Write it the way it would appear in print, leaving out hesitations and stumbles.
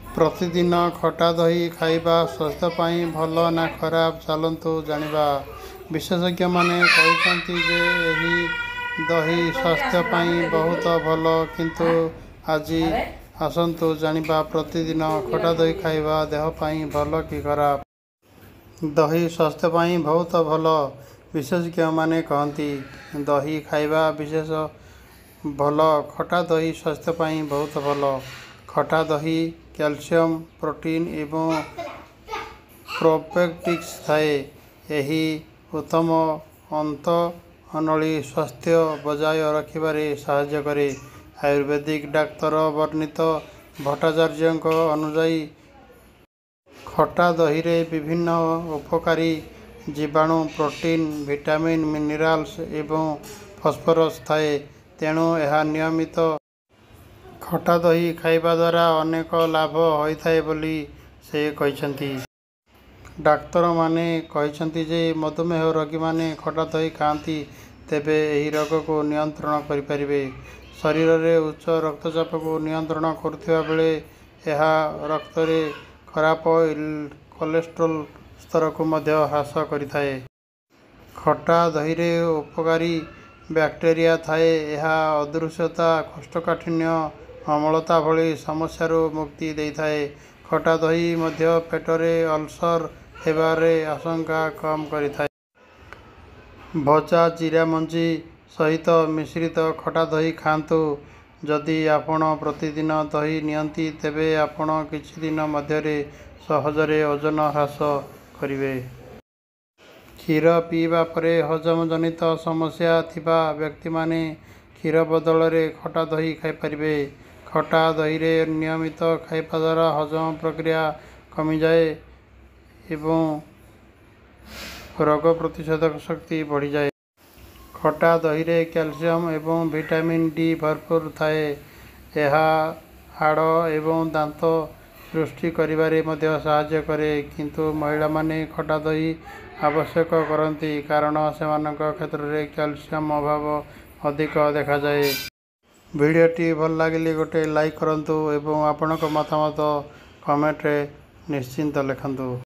प्रतिदिन खटा दही खाइबा स्वास्थ्य पाई भल ना खराब चलतु जानिबा। विशेषज्ञ माने कहते जे एही दही स्वास्थ्य पाई बहुत भल, किंतु आज आसतु जानिबा प्रतिदिन खटा दही खाइबा देह पाई भल कि खराब। दही स्वास्थ्य पाई बहुत भल, विशेषज्ञ माने कहती दही खाइबा विशेष भल। खटा दही स्वास्थ्य पाई बहुत भल। खटा दही कैल्शियम, प्रोटीन एवं प्रोबायोटिक्स थाए। यही उत्तम अंत अनली स्वास्थ्य बजाय रखिबारे साहाय्य करे। आयुर्वेदिक डाक्तर वर्णित भट्टाचार्य अनुजाई खटा दही रे विभिन्न उपकारी जीवाणु, प्रोटीन, विटामिन, मिनरल्स एवं फॉस्फोरस थाए। तेणु यह नियमित खटा दही खाइबा द्वारा अनेक लाभ होइथाए बोली से कहछंती। डाक्तर माने कहछंती जे मधुमेह रोगी माने खटा दही खाती तेबे एही रोग को नियंत्रण करि परिबे। शरीर रे उच्च रक्तचाप को नियंत्रण करुथिबा बेले यह रक्त रे खराब कोलेस्ट्रोल स्तर को मध्य ह्रास करिथाए। खटा दही रे उपकारी बैक्टेरिया थाए। यह अदृश्यता, कोष्ठकाठिन्य, अम्लता भली समस्यारू मुक्ति देइथाए। खटा दही मध्य पेटरे अल्सर हेबारे आशंका कम करिथाए। भजा जीरा मंजी सहित मिश्रित खटा दही खांतु। जदि आपण प्रतिदिन दही नियंती तेबे आपण किछि दिन मध्यरे सहजरे ओजन ह्रास करिवे। क्षीर पीवा परे हजम जनित समस्या थिबा व्यक्ति माने क्षीर बदल रे खटा दही खाई परिबे। खटा दही रे नियमित खाइबा द्वारा हजम प्रक्रिया कमी जाए एवं रोग प्रतिरोधक शक्ति बढ़ी जाए। खटा दही रे कैल्शियम एवं विटामिन डी भरपूर थाए। यह हाड़ एवं दांत सृष्टि करिबारे मध्य सहाय्य करे, किंतु महिला माने खटा दही आवश्यक करती कारण सेमानक क्षेत्र रे कैल्शियम अभाव अधिक देखा जाए। भिडियोटी भल लागिले गोटे लाइक करंतु एवं आपणक मतामत कमेंट रे निश्चिंत लिखंतु।